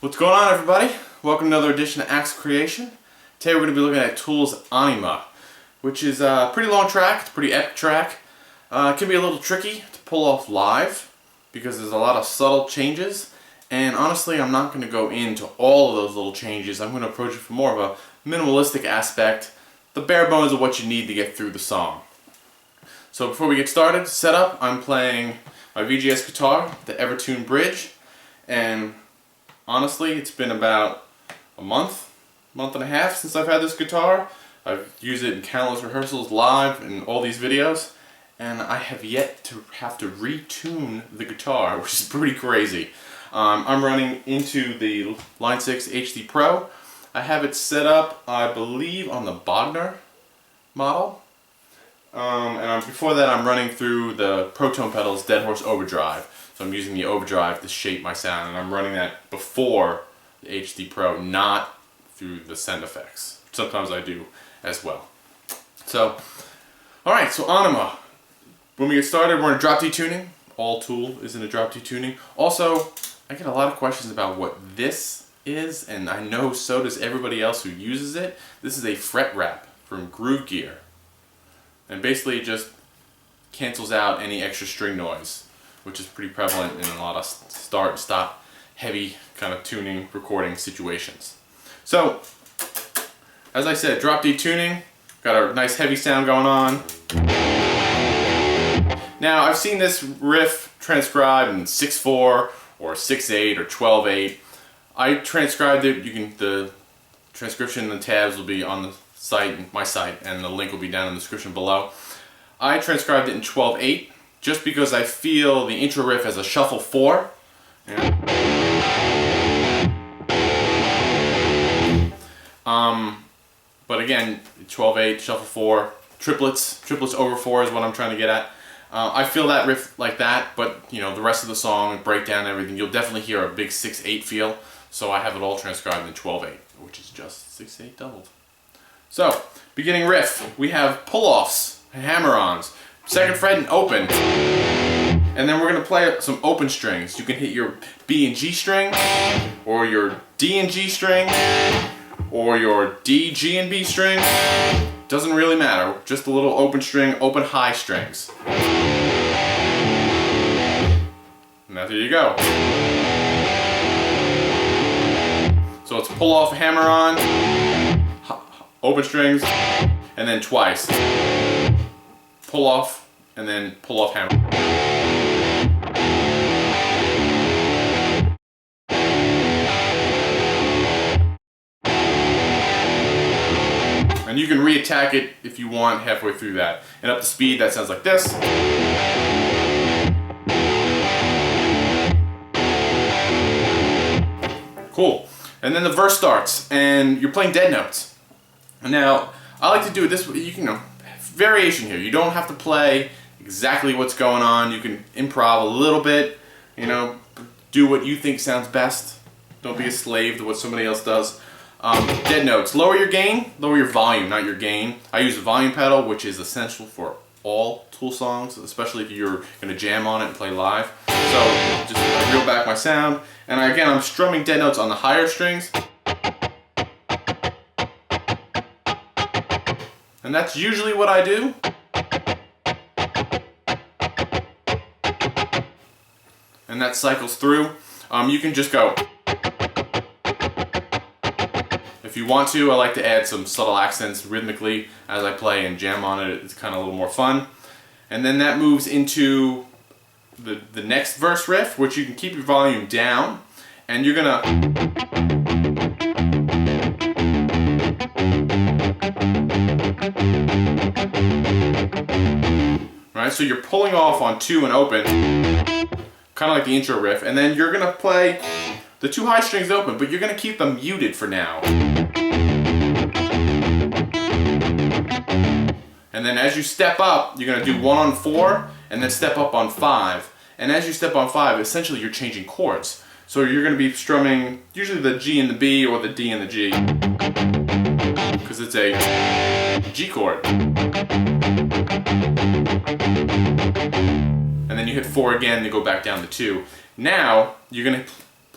What's going on, everybody? Welcome to another edition of Axe Creation. Today we're going to be looking at Tool's Ænema, which is a pretty long track. It's a pretty epic track. It can be a little tricky to pull off live because there's a lot of subtle changes, and honestly I'm not going to go into all of those little changes. I'm going to approach it from more of a minimalistic aspect, the bare bones of what you need to get through the song. So before we get started, setup, I'm playing my VGS guitar, the Evertune Bridge, and honestly, it's been about a month and a half since I've had this guitar. I've used it in countless rehearsals, live, in all these videos, and I have yet to have to retune the guitar, which is pretty crazy. I'm running into the Line 6 HD Pro. I have it set up, I believe, on the Bogner model. And before that, I'm running through the Proton Pedals Dead Horse Overdrive. So I'm using the overdrive to shape my sound, and I'm running that before the HD Pro, not through the send effects. Sometimes I do as well. So, alright, so Ænema. When we get started, we're in a drop D tuning. All Tool is in a drop D tuning. Also, I get a lot of questions about what this is, and I know so does everybody else who uses it. This is a fret wrap from Groove Gear. And basically it just cancels out any extra string noise, which is pretty prevalent in a lot of start and stop heavy kind of tuning recording situations. So, as I said, drop D tuning, got a nice heavy sound going on. Now I've seen this riff transcribed in 6/4 or 6/8 or 12/8. I transcribed it. The transcription and the tabs will be on the site, my site, and the link will be down in the description below. I transcribed it in 12/8 just because I feel the intro riff as a shuffle 4. But again, 12/8, shuffle 4, triplets over 4 is what I'm trying to get at. I feel that riff like that, but you know, the rest of the song, breakdown, everything, you'll definitely hear a big 6/8 feel. So I have it all transcribed in 12/8, which is just 6/8 doubled. So, beginning riff, we have pull-offs, hammer-ons, 2nd fret and open. And then we're going to play some open strings. You can hit your B and G string, or your D and G string, or your D, G, and B string. Doesn't really matter, just a little open string, open high strings. And there you go. So it's pull-off, hammer-on, open strings, and then twice. Pull off, and then pull off hammer. And you can reattack it if you want halfway through that. And up to speed, that sounds like this. Cool. And then the verse starts, and you're playing dead notes. Now, I like to do it this way. You can, variation here. You don't have to play exactly what's going on. You can improv a little bit, do what you think sounds best. Don't be a slave to what somebody else does. Dead notes. Lower your gain, lower your volume, not your gain. I use the volume pedal, which is essential for all Tool songs, especially if you're going to jam on it and play live. So, just reel back my sound. And again, I'm strumming dead notes on the higher strings. And that's usually what I do. And that cycles through. You can just go. If you want to, I like to add some subtle accents rhythmically as I play and jam on it. It's kind of a little more fun. And then that moves into the next verse riff, which you can keep your volume down. And you're gonna... Right, so you're pulling off on 2 and open, kind of like the intro riff, and then you're gonna play the 2 high strings open, but you're gonna keep them muted for now. And then as you step up, you're gonna do 1 on 4, and then step up on 5. And as you step on 5, essentially you're changing chords. So you're gonna be strumming usually the G and the B, or the D and the G, because it's a G chord. And then you hit 4 again to go back down to 2. Now you're going to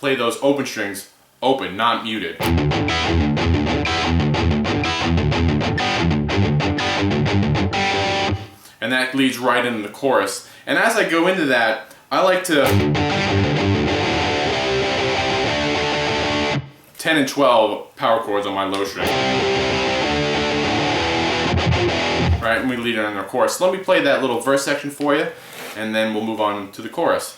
play those open strings open, not muted. And that leads right into the chorus. And as I go into that, I like to 10 and 12 power chords on my low string. Right, and we lead it in our chorus. So let me play that little verse section for you, and then we'll move on to the chorus.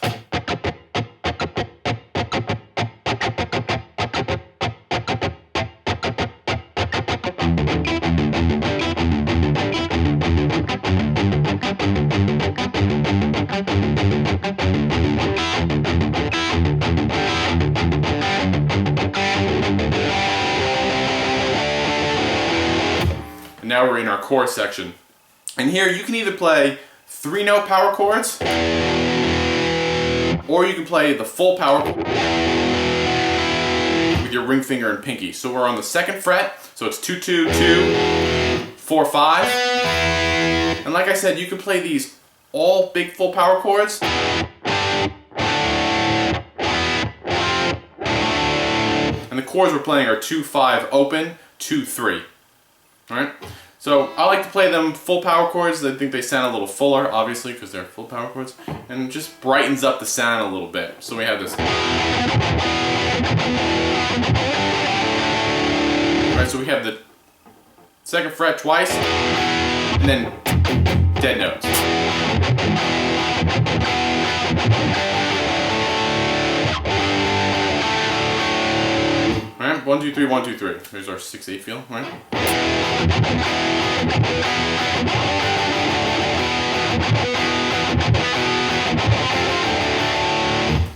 And now we're in our chorus section. And here you can either play 3-note power chords, or you can play the full power with your ring finger and pinky. So we're on the 2nd fret, so it's 2, 2, 2, 4, 5. And like I said, you can play these all big full power chords. And the chords we're playing are 2, 5 open, 2, 3. Alright? So I like to play them full power chords. I think they sound a little fuller, obviously, because they're full power chords. And it just brightens up the sound a little bit. So we have this. Alright, so we have the 2nd fret twice, and then dead notes. Alright, 1, 2, 3, 1, 2, 3. There's our 6/8 feel, right?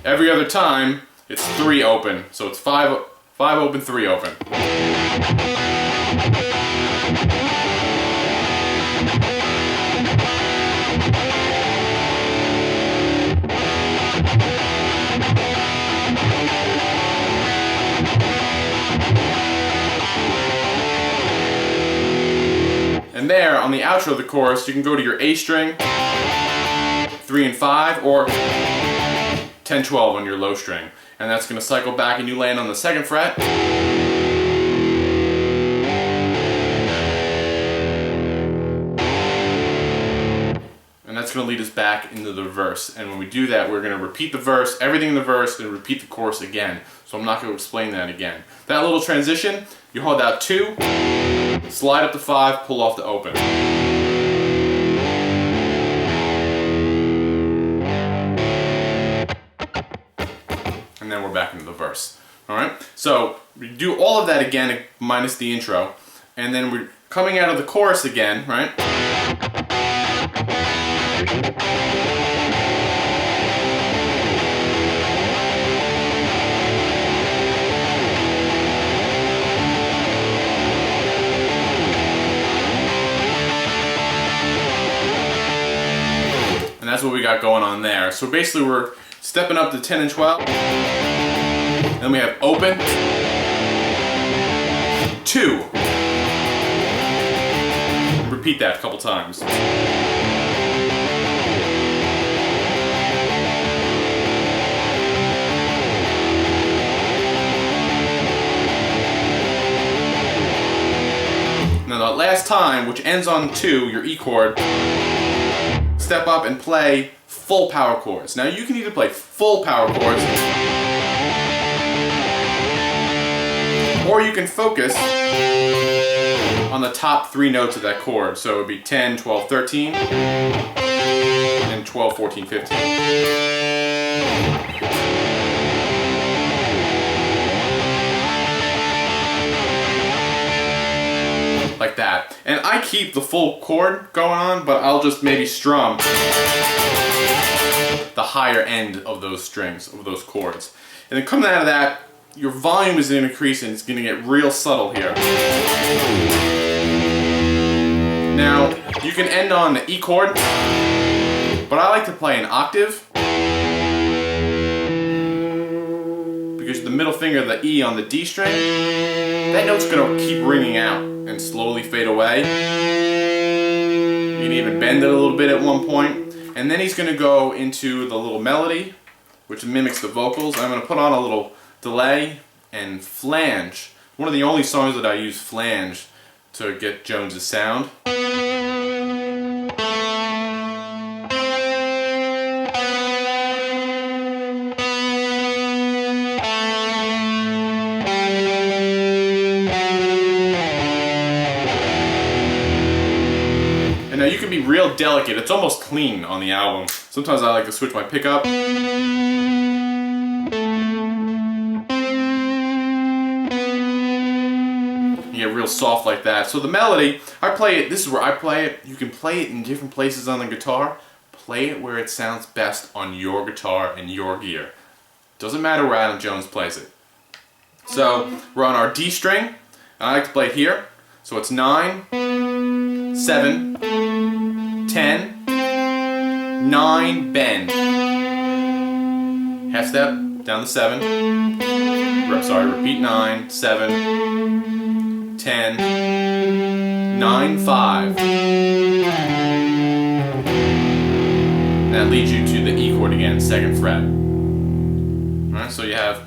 Every other time, it's 3 open. So it's 5 open, 3 open. And there, on the outro of the chorus, you can go to your A string, 3 and 5, or 10, 12 on your low string. And that's going to cycle back and you land on the 2nd fret. And that's going to lead us back into the verse. And when we do that, we're going to repeat the verse, everything in the verse, and repeat the chorus again. So I'm not going to explain that again. That little transition, you hold out 2, slide up to 5, pull off the open. And then we're back into the verse. Alright? So we do all of that again, minus the intro. And then we're coming out of the chorus again, right? And that's what we got going on there. So basically we're stepping up to 10 and 12. Then we have open, 2. Repeat that a couple times. Now the last time, which ends on 2, your E chord, step up and play full power chords. Now you can either play full power chords, or you can focus on the top 3 notes of that chord. So it would be 10, 12, 13, and 12, 14, 15. Like that. And I keep the full chord going on, but I'll just maybe strum the higher end of those strings, of those chords. And then coming out of that, your volume is going to increase and it's going to get real subtle here. Now, you can end on the E chord, but I like to play an octave, because the middle finger of the E on the D string, that note's going to keep ringing out and slowly fade away. You can even bend it a little bit at one point. And then he's going to go into the little melody, which mimics the vocals. I'm going to put on a little delay and flange. One of the only songs that I use flange to get Jones's sound. Now you can be real delicate. It's almost clean on the album. Sometimes I like to switch my pickup. You get real soft like that. So the melody, I play it, this is where I play it. You can play it in different places on the guitar. Play it where it sounds best on your guitar and your gear. Doesn't matter where Adam Jones plays it. So we're on our D string, and I like to play it here. So it's 9, 7, 10, 9, bend. Half step, down to 7. Sorry, repeat 9, 7, 10, 9, 5. That leads you to the E chord again, 2nd fret. Alright, so you have.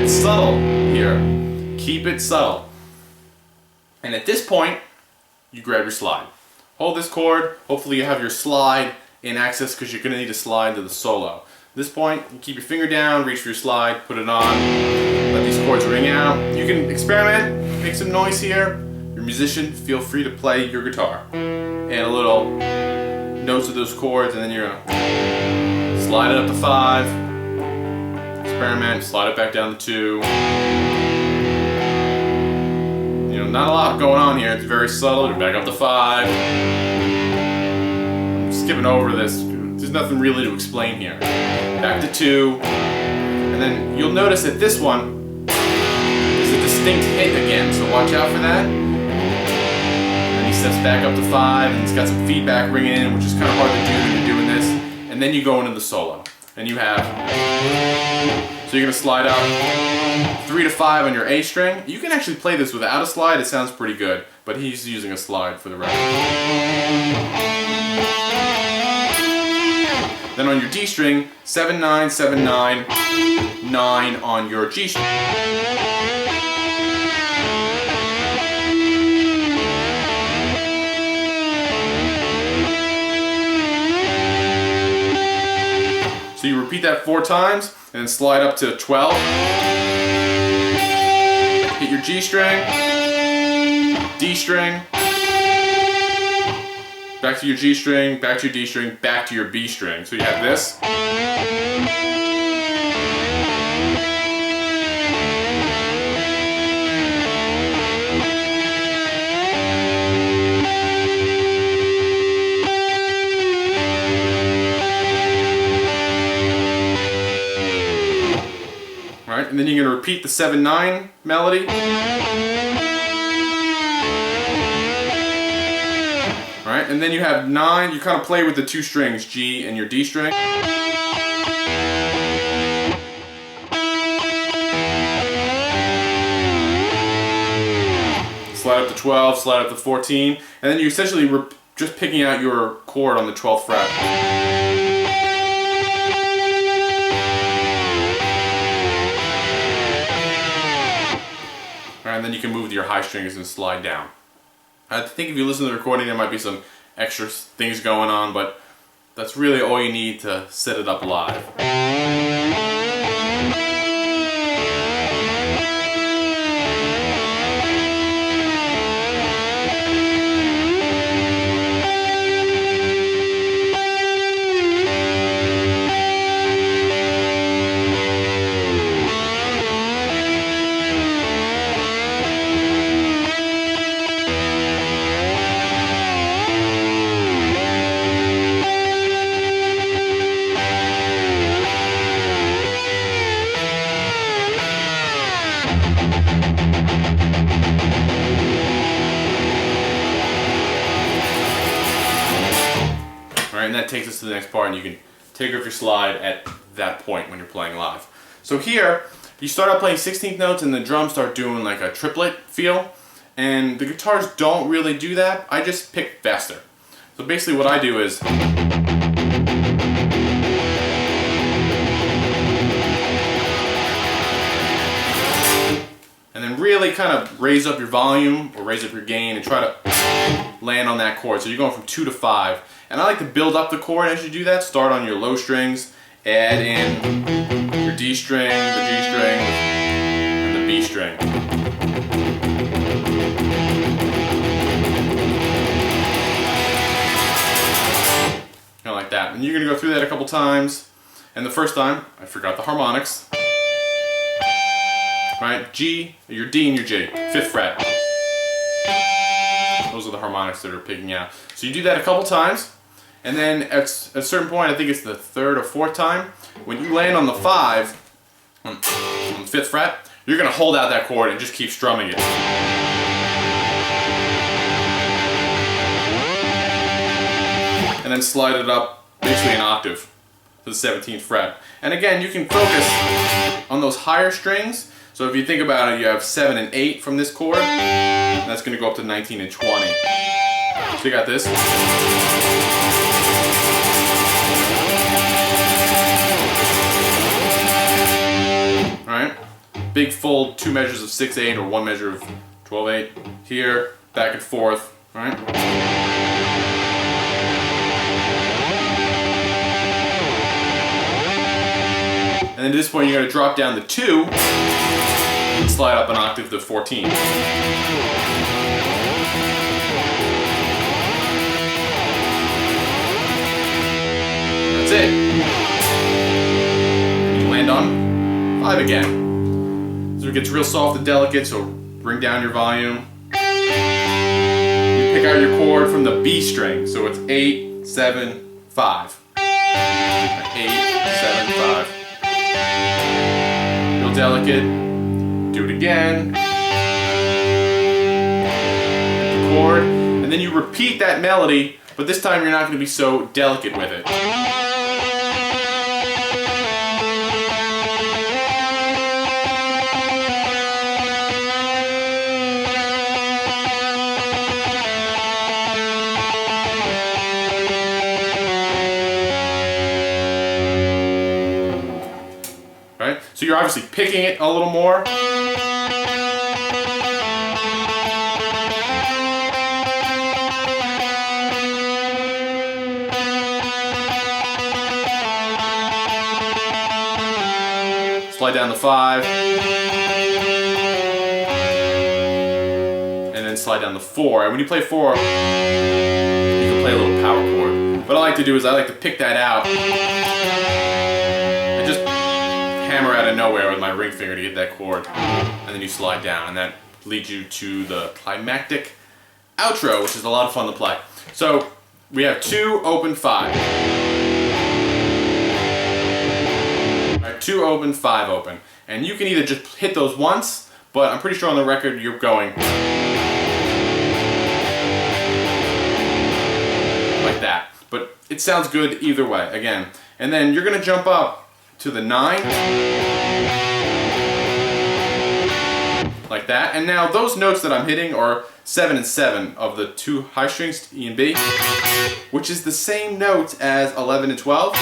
Subtle here. Keep it subtle. And at this point, you grab your slide. Hold this chord. Hopefully you have your slide in access because you're going to need a slide to the solo. At this point, you keep your finger down, reach for your slide, put it on, let these chords ring out. You can experiment, make some noise here. You're a musician, feel free to play your guitar. And a little notes of those chords, and then you're going to slide it up to 5. Experiment, slide it back down to 2. You know, not a lot going on here. It's very subtle. You're back up to 5. I'm skipping over this. There's nothing really to explain here. Back to 2. And then you'll notice that this one is a distinct hit again, so watch out for that. And he steps back up to 5, and he's got some feedback ringing in, which is kind of hard to do when you're doing this. And then you go into the solo. And you have, so you're going to slide up 3 to 5 on your A string. You can actually play this without a slide, it sounds pretty good, but he's using a slide for the record. Then on your D string, 7, 9, 7, 9, 9 on your G string. So you repeat that 4 times, and then slide up to 12. Hit your G string, D string, back to your G string, back to your D string, back to your B string. So you have this. Alright, and then you're going to repeat the 7-9 melody. Alright, and then you have 9, you kind of play with the 2 strings, G and your D string. Slide up to 12, slide up to 14, and then you're essentially just picking out your chord on the 12th fret. And then you can move to your high strings and slide down. I think if you listen to the recording, there might be some extra things going on, but that's really all you need to set it up live. And that takes us to the next part, and you can take off your slide at that point when you're playing live. So here, you start out playing 16th notes and the drums start doing like a triplet feel. And the guitars don't really do that. I just pick faster. So basically what I do is, and then really kind of raise up your volume or raise up your gain and try to land on that chord. So you're going from 2 to 5. And I like to build up the chord as you do that. Start on your low strings, add in your D string, the G string, and the B string. Kind of like that. And you're going to go through that a couple times. And the first time, I forgot the harmonics. Right? G, your D and your J, 5th fret. Those are the harmonics that are picking out. So you do that a couple times, and then at a certain point, I think it's the 3rd or 4th time, when you land on the 5, on the 5th fret, you're going to hold out that chord and just keep strumming it. And then slide it up basically an octave to the 17th fret. And again, you can focus on those higher strings. So if you think about it, you have 7 and 8 from this chord, and that's going to go up to 19 and 20. So you got this. Alright, big full 2 measures of 6/8 or 1 measure of 12/8 here, back and forth. Alright. And then at this point, you're going to drop down the 2 and slide up an octave to 14. That's it. You land on 5 again. So it gets real soft and delicate, so bring down your volume. You pick out your chord from the B string, so it's 8, 7, 5. 8, 7, 5. Real delicate. Do it again. The chord, and then you repeat that melody, but this time you're not going to be so delicate with it. Right? So you're obviously picking it a little more. Slide down the 5, and then slide down the 4. And when you play 4, you can play a little power chord. What I like to do is I like to pick that out and just hammer out of nowhere with my ring finger to get that chord, and then you slide down, and that leads you to the climactic outro, which is a lot of fun to play. So we have 2 open 5. 2 open, 5 open. And you can either just hit those once, but I'm pretty sure on the record you're going like that. But it sounds good either way, again. And then you're going to jump up to the 9, like that. And now those notes that I'm hitting are 7 and 7 of the 2 high strings, E and B, which is the same notes as 11 and 12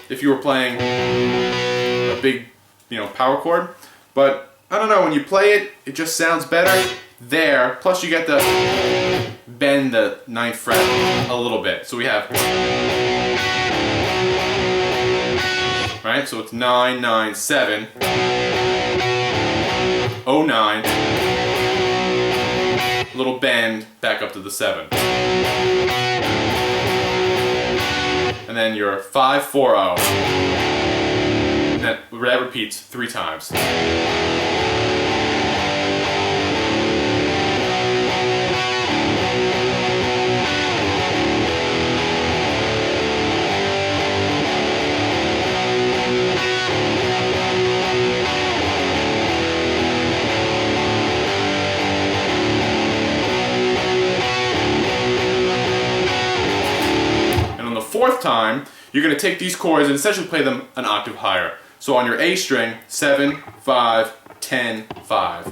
if you were playing a big, power chord. But I don't know, when you play it, it just sounds better there. Plus you get to bend the 9th fret a little bit. So we have, right? So it's 9, 9, 7, 0, 9, little bend back up to the 7. And then your 5, 4, 0. And that repeats 3 times. And on the 4th time, you're going to take these chords and essentially play them an octave higher. So on your A string, 7, 5, 10, 5.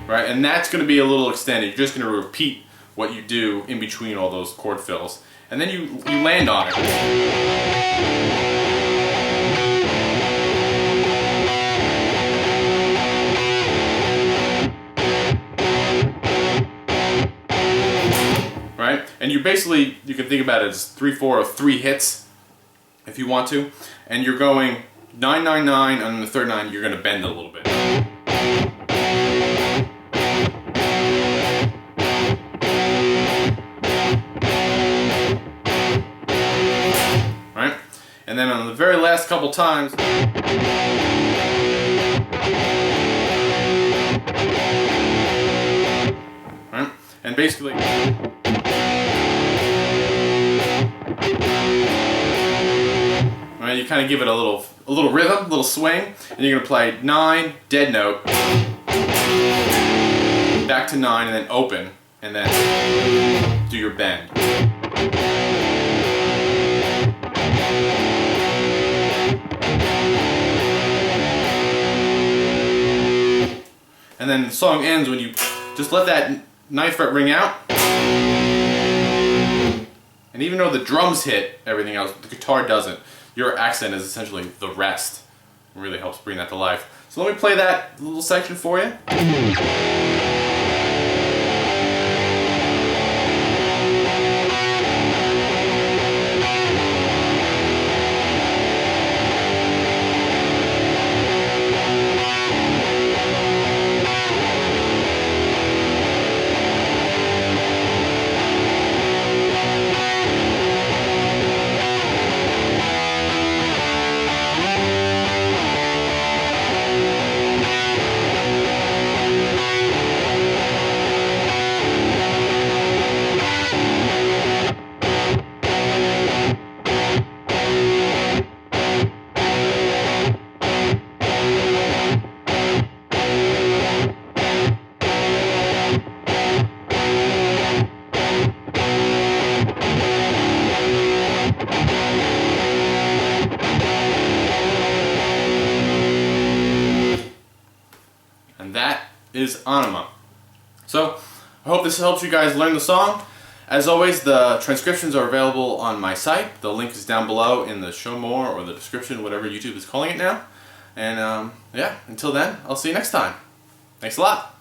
Right, and that's going to be a little extended. You're just going to repeat what you do in between all those chord fills. And then you land on it. Right? And you basically, you can think about it as 3/4 of 3 hits if you want to. And you're going 9, 9, 9, and on the third 9 you're going to bend a little bit. Right? And then on the very last couple times, right? And basically, right, you kind of give it a little rhythm, a little swing, and you're gonna play 9, dead note, back to 9, and then open, and then do your bend. And then the song ends when you just let that 9th fret ring out. And even though the drums hit everything else, the guitar doesn't. Your accent is essentially the rest. It really helps bring that to life. So let me play that little section for you. And that is Ænema. So, I hope this helps you guys learn the song. As always, the transcriptions are available on my site. The link is down below in the show more or the description, whatever YouTube is calling it now. And yeah, until then, I'll see you next time. Thanks a lot.